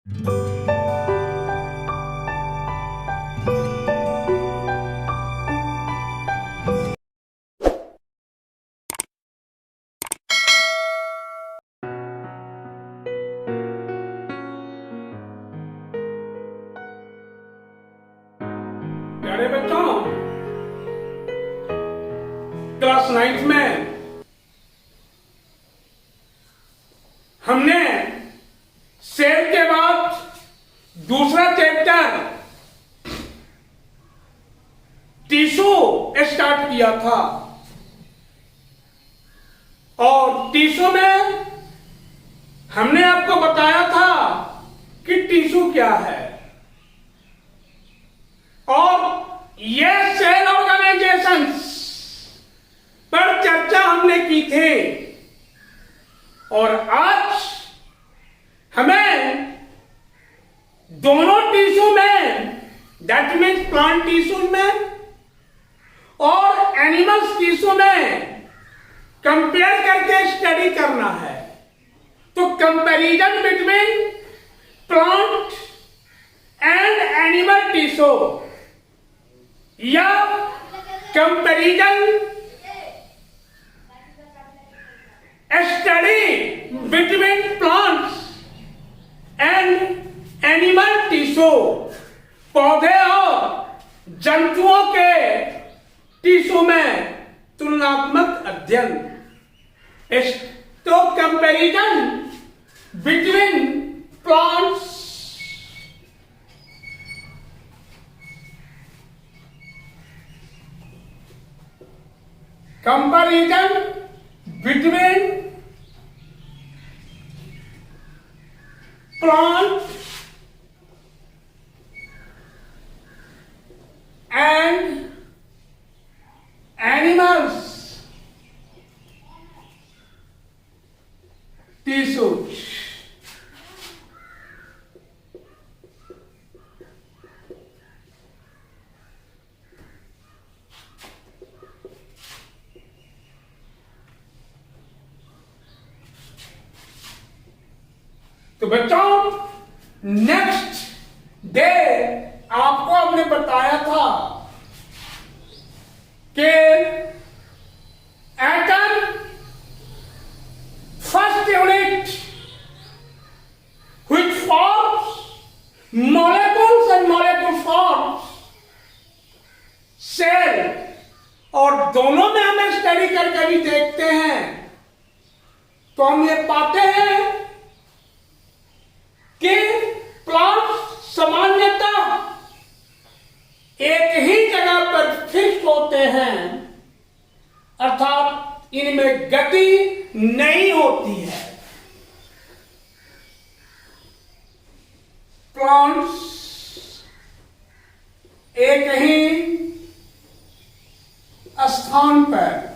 प्यारे बच्चों, क्लास 9 में हमने सेल के बाद दूसरा चैप्टर टिश्यू स्टार्ट किया था और टिश्यू में हमने आपको बताया था कि टिश्यू क्या है और ये सेल ऑर्गेनाइजेशंस पर चर्चा हमने की थी और आज हमें दोनों टिश्यू में, दैट मीन्स प्लांट टिश्यू में और एनिमल्स टिश्यू में कंपेयर करके स्टडी करना है। तो comparison between plant and animal tissue या comparison study between plants and animal tissue, पौधे और जंतुओं के टिश्यू में तुलनात्मक अध्ययन। तो comparison between plants comparison between plant and animals tissues। तो बच्चों, नेक्स्ट डे आपको हमने बताया था कि atom first unit which forms molecules and molecule forms cell, और दोनों में हमें स्टडी करके भी देखते हैं तो हम ये पाते हैं कि प्लांट सामान्यतः एक ही जगह पर फिक्स होते हैं, अर्थात इनमें गति नहीं होती है। प्लांट्स एक ही स्थान पर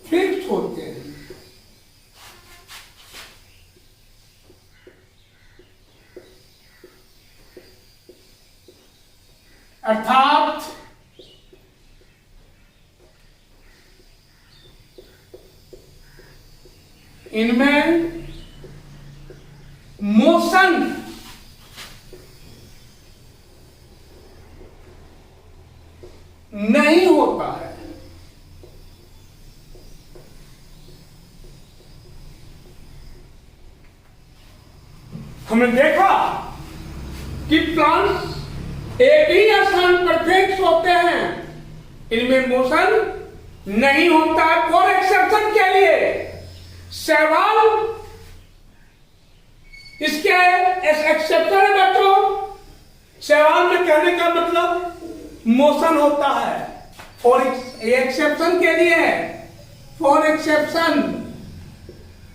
फिक्स होते हैं। अर्थात इनमें मोशन नहीं होता है। हमने देखा कि प्लांट्स एक ही स्थान पर फिक्स होते हैं, इनमें मोशन नहीं होता है। फॉर एक्सेप्शन के लिए शैवाल इसके एक्सेप्शन है बच्चों। शैवाल में कहने का मतलब मोशन होता है। फॉर एक्सेप्शन के लिए, फॉर एक्सेप्शन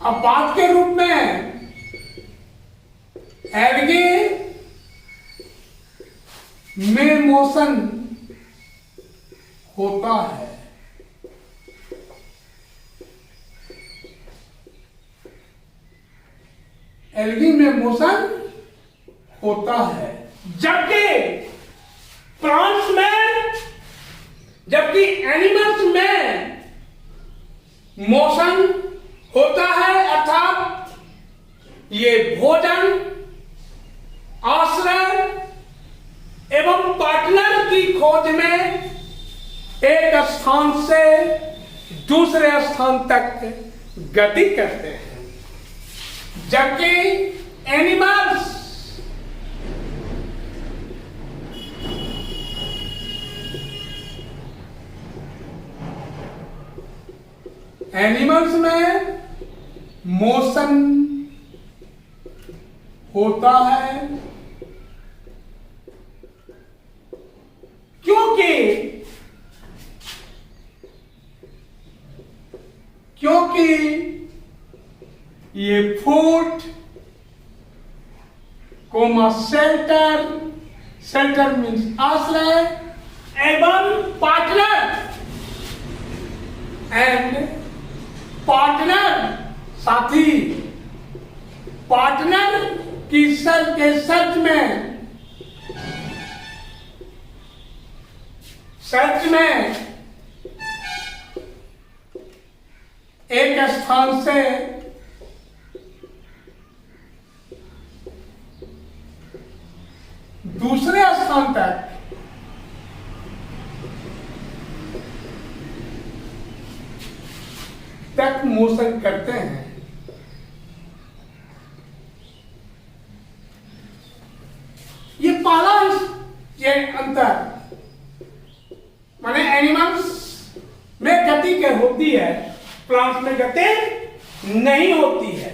अब बात के रूप में एल्गी में मोशन होता है। एल्गी में मोशन होता है, जबकि प्लांट्स में, जबकि एनिमल्स में मोशन ये भोजन, आश्रय एवं पार्टनर की खोज में एक स्थान से दूसरे स्थान तक गति करते हैं, जबकि एनिमल्स में मोशन होता है, क्योंकि ये फूड कोमा शेल्टर मीन्स आश्रय एवं पार्टनर साथी, पार्टनर की सर्च में एक स्थान से दूसरे स्थान तक मोशन करते हैं। ये पहला ये अंतर माने एनिमल्स में गति क्या होती है, प्लांट्स में गति नहीं होती है।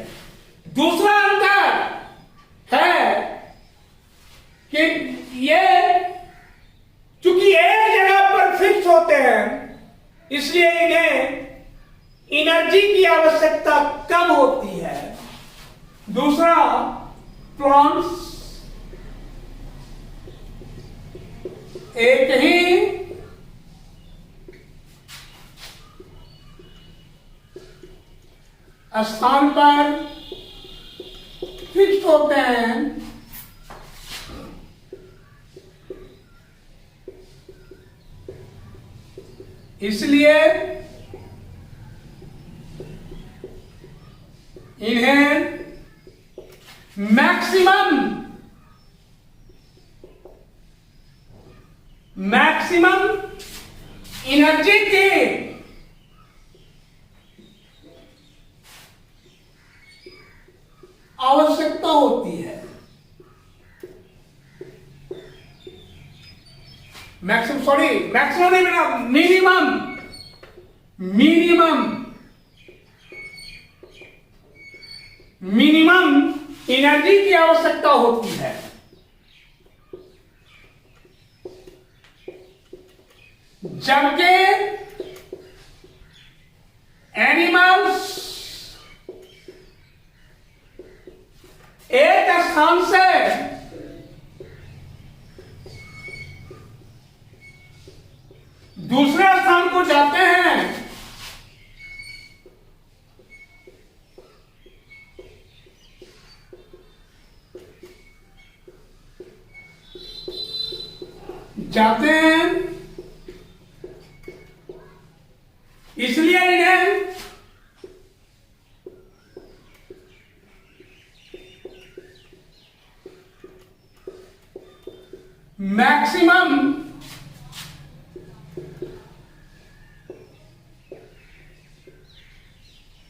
दूसरा अंतर है कि ये चूंकि एक जगह पर फिक्स होते हैं, इसलिए इन्हें एनर्जी की आवश्यकता कम होती है। दूसरा, प्लांट्स एक ही स्थान पर फिक्स होते हैं, इसलिए इन्हें मैक्सिमम एनर्जी की आवश्यकता होती है। मैक्सिमम नहीं बेटा, मिनिमम एनर्जी की आवश्यकता होती है। जबकि एनिमल्स एक स्थान से दूसरे स्थान को जाते हैं, इसलिए इन्हें मैक्सिमम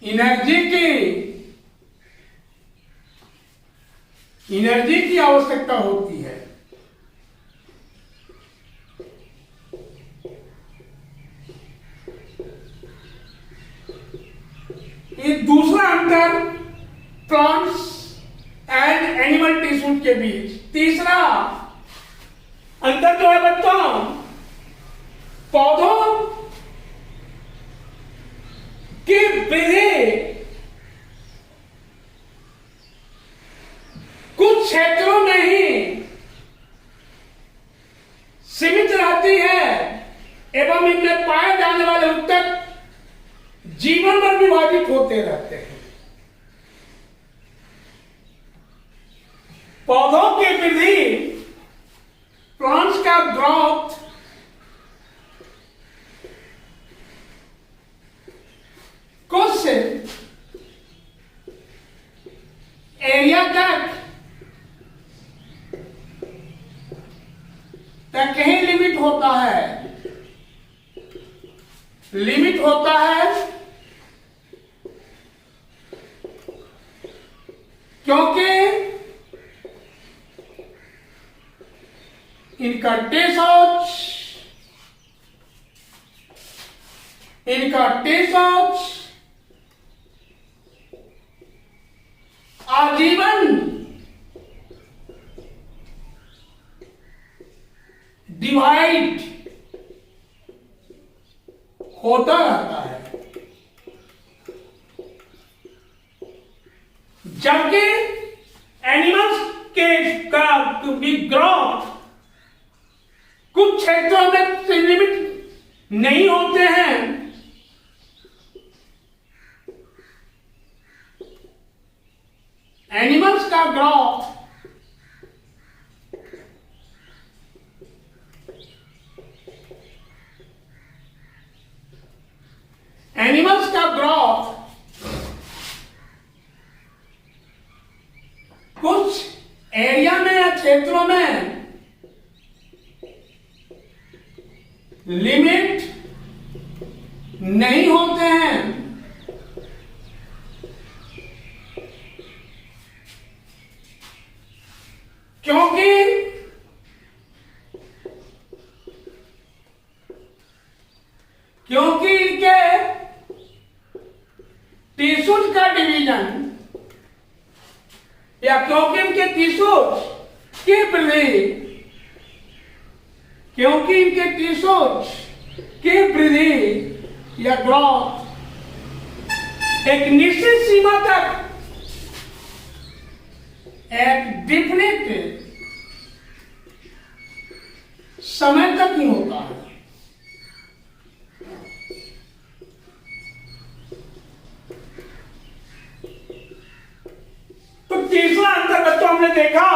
एनर्जी की आवश्यकता होती है। ये दूसरा अंतर प्लांट्स एंड एनिमल टिश्यू के बीच। तीसरा अंतर जो है बच्चों, पौधों की वृद्धि कुछ क्षेत्रों में ही सीमित रहती है एवं इनमें पाए जाने वाले ऊतक जीवन भर विभाजित होते रहते हैं। पौधों की वृद्धि, प्लांट्स का ग्रोथ कुछ एरिया तक कहीं लिमिट होता है, लिमिट होता है, क्योंकि इनका टेसोच आजीवन डिवाइड होता रहता है, जबकि एनिमल्स के का ग्रोथ कुछ क्षेत्रों में लिमिट नहीं होते हैं, एनिमल्स का ग्रोथ कुछ एरिया में या क्षेत्रों में लिमिट नहीं होते हैं, क्योंकि इनके टिश्यूज का डिवीजन या क्योंकि इनके टिश्यूज की वृद्धि या ग्रोथ एक निश्चित सीमा तक, एक डिफिनिट समय तक ही होता है। तो तीसरा अंतर बच्चों हमने देखा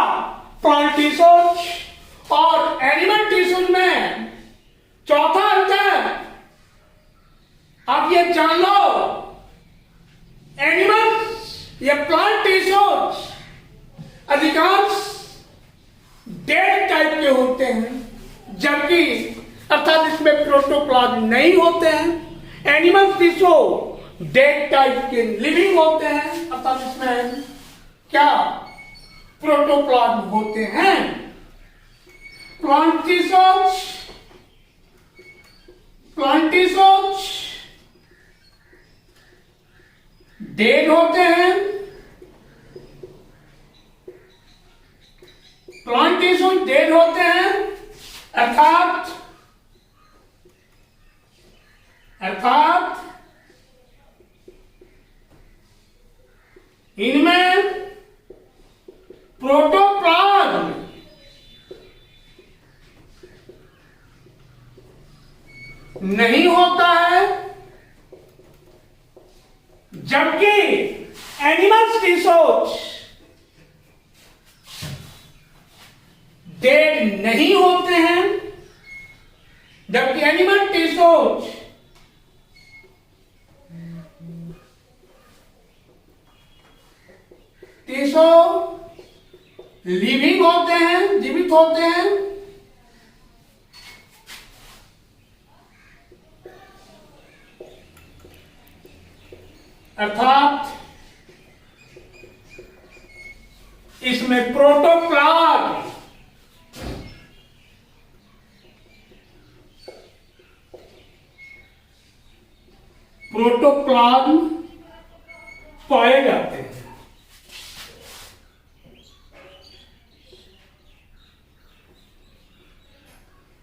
प्लांट टिश्यूज और एनिमल टिश्यूज में। चौथा अंतर आप ये जान लो, एनिमल्स या प्लांट टिश्यूज अधिकांश डेड टाइप के होते हैं, जबकि अर्थात इसमें प्रोटोप्लाज्म नहीं होते हैं। एनिमल टिश्यू डेड टाइप के लिविंग होते हैं, अर्थात इसमें क्या प्रोटोप्लाज्म होते हैं। प्लांट टिश्यूज डेड होते हैं, प्लांट टिश्यूज डेड होते हैं, अर्थात इनमें प्रोटोप्लाज्म नहीं होता है, जबकि एनिमल टिश्यूज डेड नहीं होते हैं, जबकि एनिमल टिश्यूज लिविंग होते हैं, जीवित होते हैं। अर्थात इसमें प्रोटोप्लाज्म पाए जाते हैं।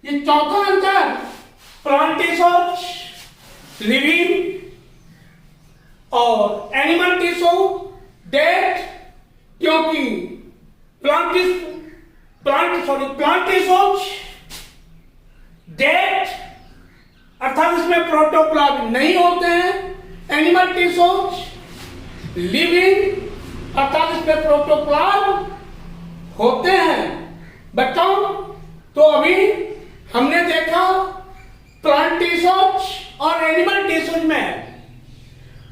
ये चौथा अंतर प्लांट टिश्यूज लिविंग और एनिमल टिश्यू डेड, क्योंकि प्लांट टिश्यूज डेड अर्थात इसमें प्रोटोप्लाज्म नहीं होते हैं। एनिमल टिश्यूज लिविंग अर्थात इसमें प्रोटोप्लाज्म होते हैं। बच्चों, तो अभी हमने देखा प्लांट टिश्यूज और एनिमल टिश्यूज में।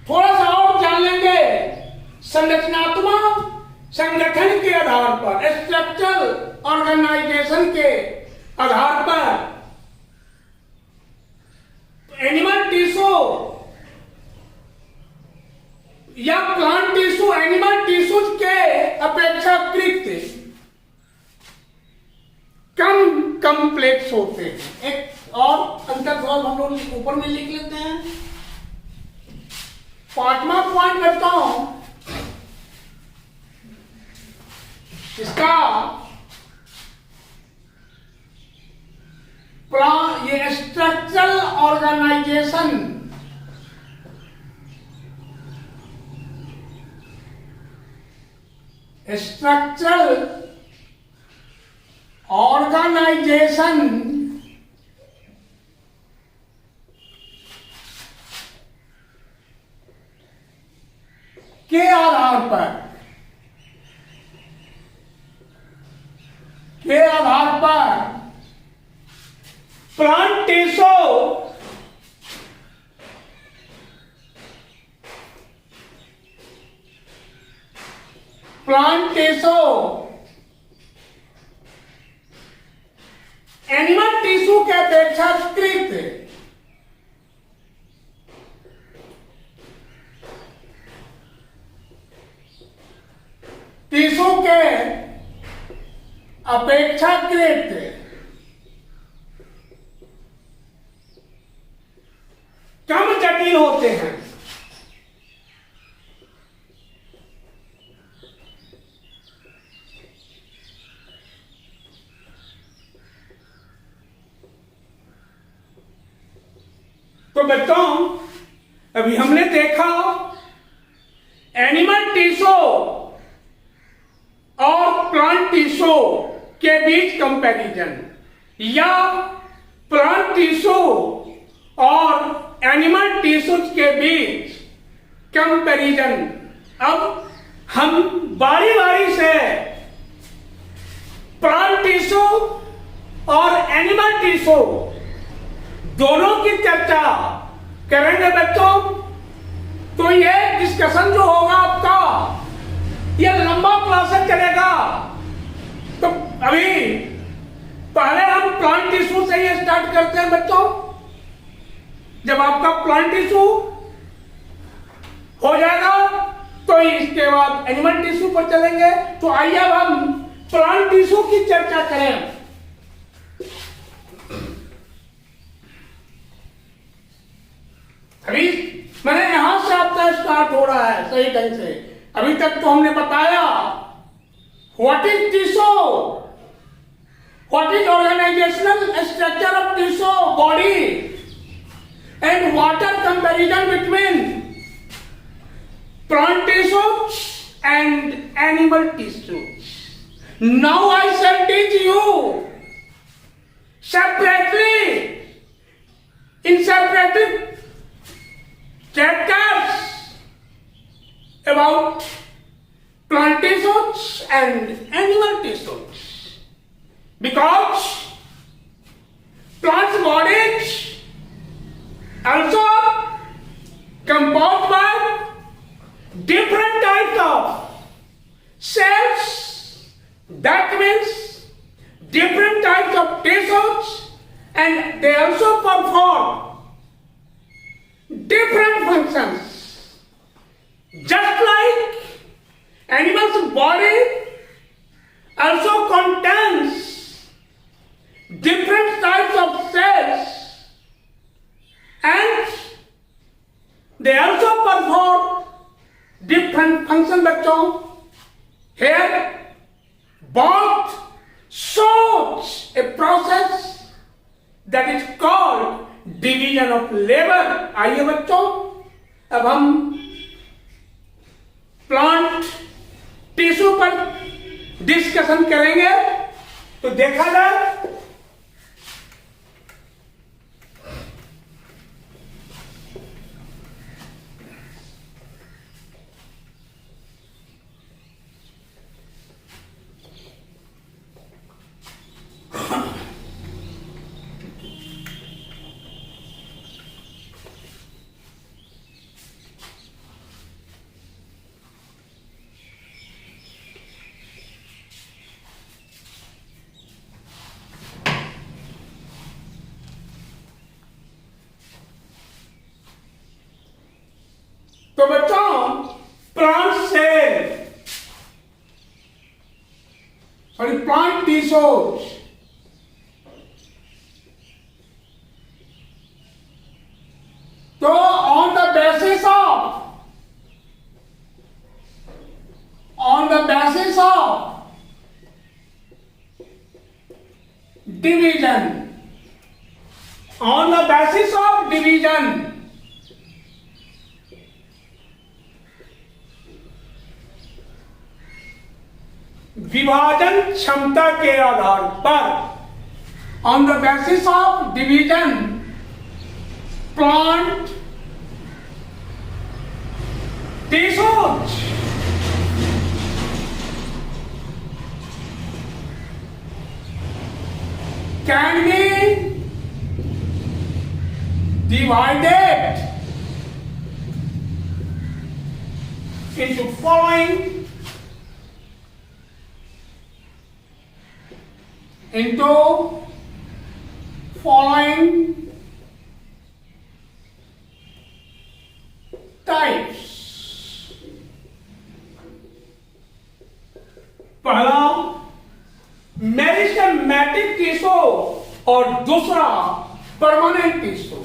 थोड़ा सा और जान लेंगे संरचनात्मक संगठन के आधार पर, स्ट्रक्चरल ऑर्गेनाइजेशन के आधार पर एनिमल टिश्यू या प्लांट टिश्यू एनिमल टिश्यूज के अपेक्षाकृत कम कम्प्लेक्स होते हैं। एक और अंतर हम लोग ऊपर में लिख लेते हैं। पांचवा पॉइंट करता हूं इसका, ये स्ट्रक्चरल ऑर्गेनाइजेशन के आधार पर प्लांट टिश्यू एनिमल टिश्यू के अपेक्षाकृत टिश्यू के अपेक्षाकृत कम जटिल होते हैं। तो बच्चों, अभी हमने देखा एनिमल टिश्यू और प्लांट टिश्यू के बीच कंपैरिजन, या प्लांट टिश्यू और एनिमल टिश्यूज के बीच कंपैरिजन। अब हम बारी बारी से प्लांट टिश्यू और एनिमल टिश्यू दोनों की चर्चा करेंगे बच्चों। तो ये डिस्कशन जो होगा आपका, ये लंबा क्लासेस चलेगा। तो अभी पहले हम प्लांट टिश्यू से ही स्टार्ट करते हैं बच्चों। जब आपका प्लांट टिश्यू हो जाएगा तो इसके बाद एनिमल टिश्यू पर चलेंगे। तो आइए अब हम प्लांट टिश्यू की चर्चा करें। अभी मैंने यहां से आपका स्टार्ट हो रहा है सही ढंग से। अभी तक तो हमने बताया what is tissue, what is organisational structure of tissue body, and what are comparison between plant tissue and animal tissue. Now I shall teach you separately in separate chapters about plant tissues and animal tissues, because plant bodies also composed by different types of cells, that means different types of tissues, and they also perform different functions. Just like animal's body also contains different types of cells, and they also perform different functions बच्चों। Here both shows a process that is called division of labour. आइए बच्चों, अब हम plant tissue पर discussion करेंगे। तो देखा जाए tissues. So on the basis of division, on the basis of division, विभाजन क्षमता के आधार पर, on the basis of division, plant tissues can be divided into following types. पहला मेरिस्टेमेटिक टिश्यू और दूसरा परमानेंट टिश्यू।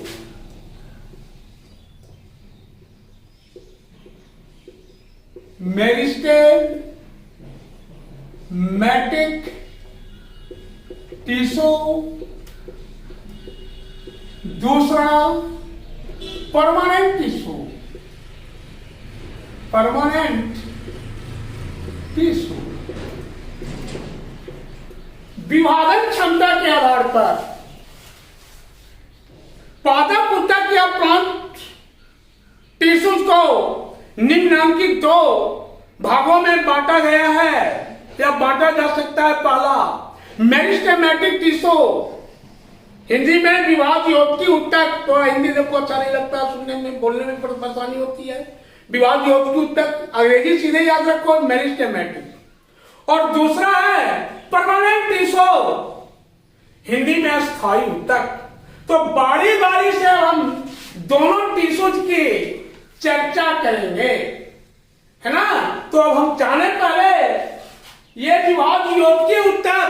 मेरिस्टेमेटिक टिश्यू, दूसरा permanent tissue. Permanent tissue विभाजन क्षमता के आधार पर पादप ऊतक या प्लांट टिश्यूज को निम्नलिखित दो भागों में बांटा गया है या बांटा जा सकता है। पहला मेरिस्टेमेटिक टिश्यू, हिंदी में विभाज्य योजकी ऊतक, तो हिंदी सबको अच्छा नहीं लगता, सुनने में बोलने में परेशानी होती है। विभाज्य योजकी ऊतक, अंग्रेजी सीधे याद रखो, मेरिस्टेमेटिक। और दूसरा है परमानेंट टिश्यू, हिंदी में अस्थायी ऊतक। तो बारी बारी से हम दोनों टिश्यूज की चर्चा करेंगे, है ना। तो अब हम जाने पहले ये विभाज्य योजकीय ऊतक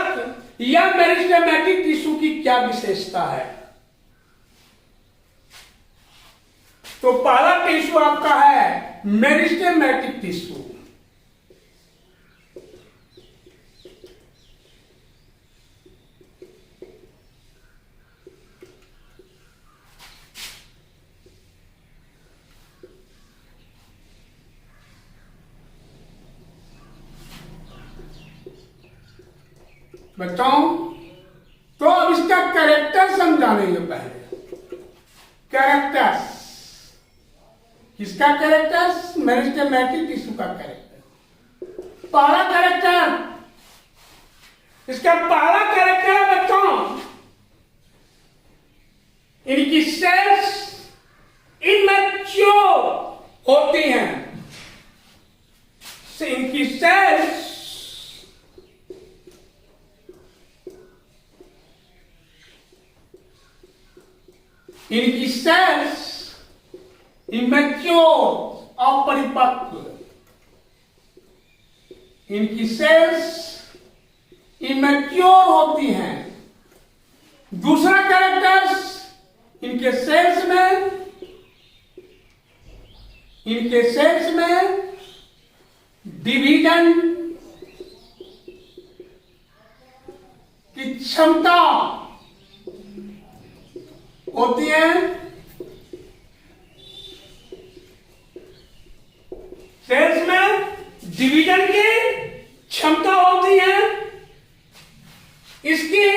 या मेरिस्टेमेटिक टिश्यू की क्या विशेषता है। तो पहला टिश्यू आपका है मेरिस्टेमेटिक टिश्यू। बताऊं तो अब इसका कैरेक्टर समझानेंगे। पहले कैरेक्टर्स, किसका कैरेक्टर्स? मेरिस्टेमेटिक टिश्यू का कैरेक्टर। पहला कैरेक्टर, इसका पहला कैरेक्टर है बच्चों, इनकी सेल्स इमैच्योर होती हैं। इनकी सेल्स इमैच्योर, अपरिपक्व। इनकी सेल्स इमैच्योर होती हैं। दूसरा कैरेक्टर्स, इनके सेल्स में डिवीजन की क्षमता होती है। सेल्स में डिवीजन की क्षमता होती है। इसकी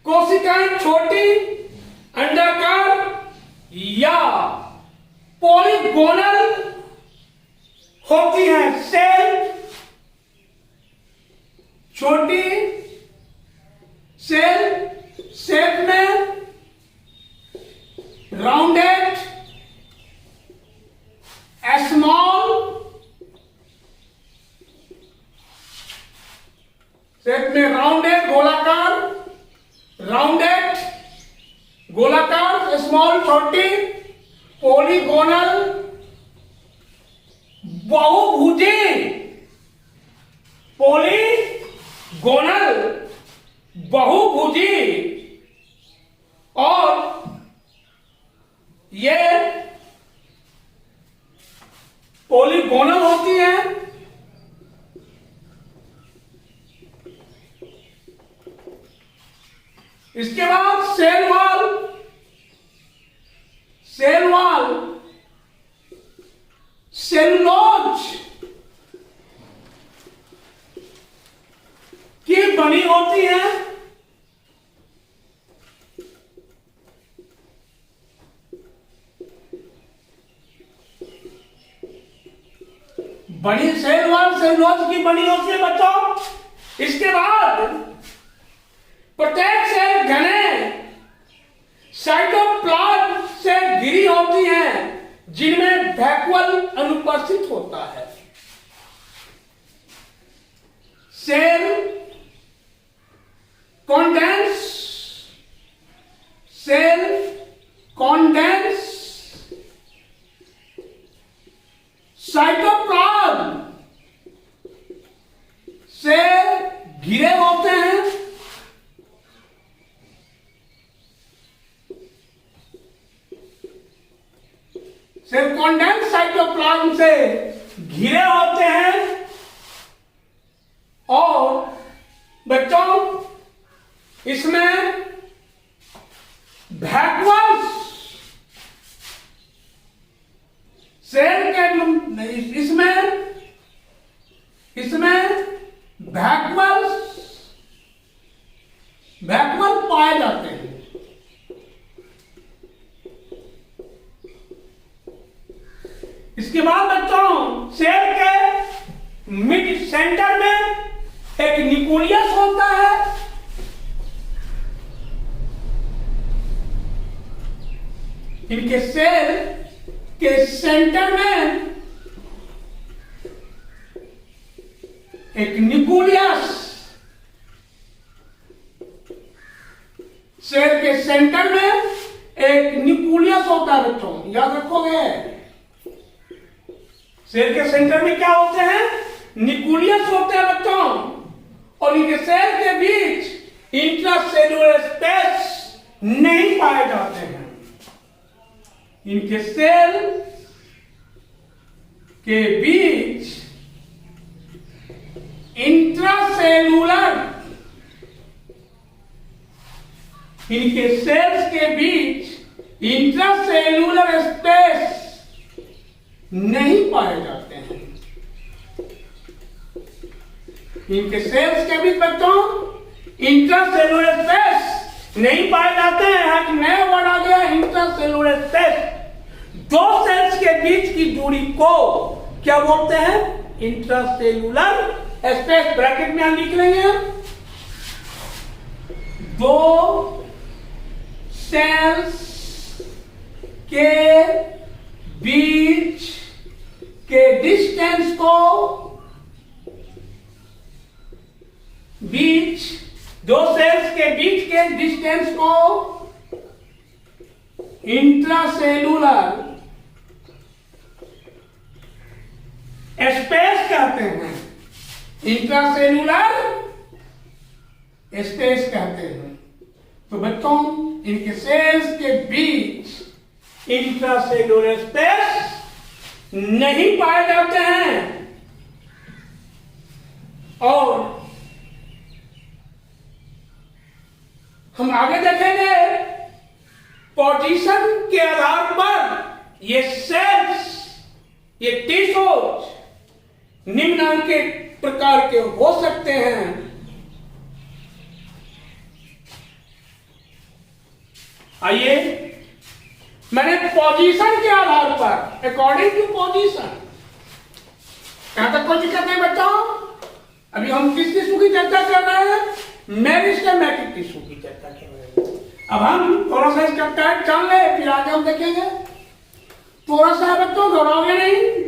कोशिकाएं छोटी, अंडाकार या पॉलीगोनल होती हैं। सेल छोटी, सेल शेप में राउंडेड, स्मॉल शेप में राउंडेड, गोलाकार, स्मॉल छोटी, पॉलीगोनल बहुभुजी, पॉलीगोनल बहुभुजी और ये पॉलीगोनल होती है। इसके बाद सेल वॉल सेलुलोज की बनी होती है। बड़ी सेल वॉल सेलुलोज की बनी होती है बच्चों। इसके बाद प्रत्येक सेल घने साइटोप्लाज्म से घिरी होती हैं जिनमें वैक्यूल अनुपस्थित होता है। सेल कॉन्डेंस साइटोप्लाज्म से घिरे होते हैं। सेल कॉन्डेंस साइटोप्लाज्म से घिरे होते हैं और बच्चों इसमें वैक्यूल्स सेल के इसमें वैक्यूल पाए जाते हैं। इसके बाद बच्चों सेल के मिड सेंटर में एक न्यूक्लियस होता है। इनके सेल के सेंटर में एक न्यूक्लियस, सेल के सेंटर में एक न्यूक्लियस होता है बच्चों, याद रखोगे। सेल के सेंटर में क्या होते हैं? न्यूक्लियस होते हैं बच्चों, और इनके सेल के बीच इंट्रासेल्युलर स्पेस नहीं पाए जाते हैं। इनके सेल के बीच इनके सेल्स के बीच इंट्रासेल्युलर स्पेस नहीं पाए जाते हैं। इनके सेल्स के बीच बच्चों इंट्रासेल्युलर स्पेस नहीं पाए जाते हैं। एक नया वर्ड आ गया, इंट्रासेल्युलर स्पेस। दो सेल्स के बीच की दूरी को क्या बोलते हैं? Intracellular space. ब्रैकेट में हम लिख लेंगे, दो सेल्स के बीच के डिस्टेंस को दो सेल्स के बीच के डिस्टेंस को इंट्रासेल्युलर स्पेस कहते हैं। इंट्रासेल्युलर स्पेस कहते हैं। तो बच्चों इनके सेल्स के बीच इंट्रासेल्युलर स्पेस नहीं पाए जाते हैं। और हम आगे देखेंगे, पोजीशन के आधार पर ये सेल्स, ये टिश्यूज निम्नलिखित प्रकार के हो सकते हैं। आइए, मैंने पोजीशन के आधार पर, अकॉर्डिंग टू पोजीशन, यहां तक कोई दिक्कत नहीं बच्चों। अभी हम किस टिश्यू की चर्चा कर रहे हैं? मेरिस्टेमेटिक टिश्यू की चर्चा कर रहे हैं। अब हम थोड़ा सा इसका टाइप जान ले, फिर आगे हम देखेंगे। थोड़ा सा बच्चों घबराओगे नहीं।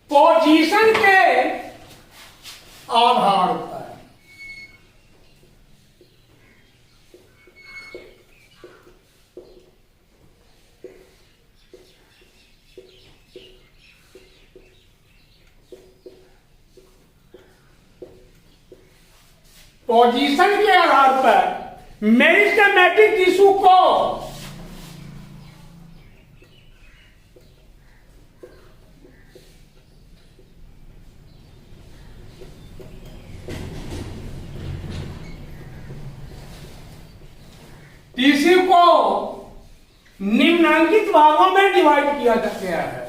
पोजीशन के आधार पर पोजीशन के आधार पर मेरिस्टेमेटिक टिश्यू को टिश्यू को निम्नलिखित भागों में डिवाइड किया जा गया है।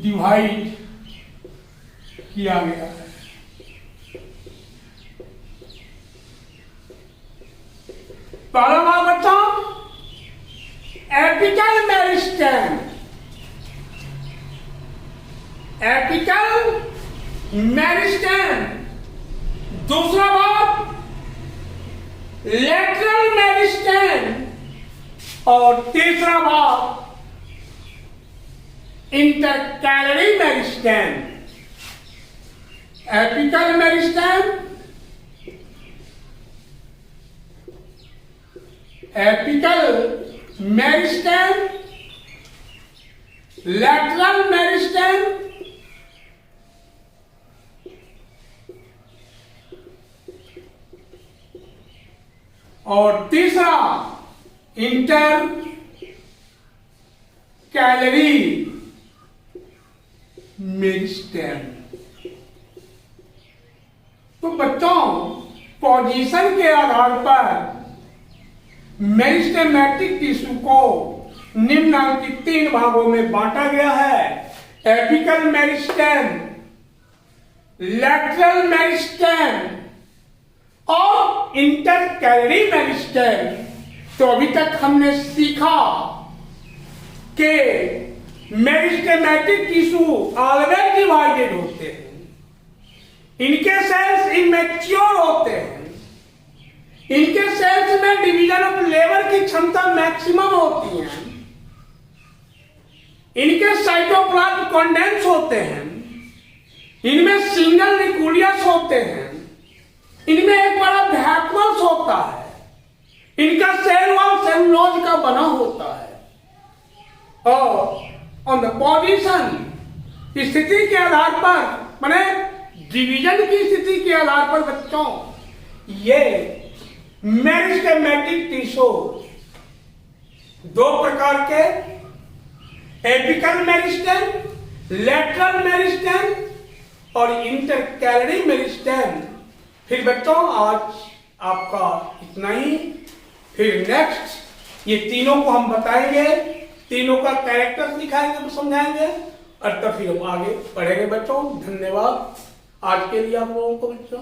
डिवाइड किया गया है। पहला भाग बताओ, एपिकल मेरिस्टेम। Apical meristem. दूसरा भाग लेटरल मेरिस्टेम। और तीसरा भाग intercalary meristem. Apical meristem, apical meristem, lateral meristem, और तीसरा इंटर कैलरी मेरिस्टेम। तो बच्चों, पोजीशन के आधार पर मेरिस्टेमेटिक टिश्यू को निम्नलिखित 3 भागों में बांटा गया है। एपिकल मेरिस्टेम, लैटरल मेरिस्टेम और इंटरकैलरी मेरिस्टेम। तो अभी तक हमने सीखा कि मेरिस्टेमेटिक टिश्यू ऑलवेज डिवाइडेड होते हैं, इनके सेल्स इमेच्योर होते हैं, इनके सेल्स में डिवीजन ऑफ लेबर की क्षमता मैक्सिमम होती है, इनके साइटोप्लाज्म कंडेंस होते हैं, इनमें सिंगल न्यूक्लियस होते हैं, इनमें एक बड़ा वैक्यूल्स होता है, इनका सेल वॉल सेलुलोज का बना होता है। और ऑन द पोजीशन स्थिति के आधार पर, माने डिवीजन की स्थिति के आधार पर बच्चों, ये मेरिस्टेमेटिक टिश्यू 2 प्रकार के, एपिकल मेरिस्टेम, लैटरल मेरिस्टेम और इंटरकैलरी मेरिस्टेम। फिर बच्चों, आज आपका इतना ही। फिर नेक्स्ट ये तीनों को हम बताएंगे, तीनों का कैरेक्टर दिखाएंगे, समझाएंगे, और तब फिर हम आगे बढ़ेंगे बच्चों। धन्यवाद आज के लिए आप लोगों को बच्चों।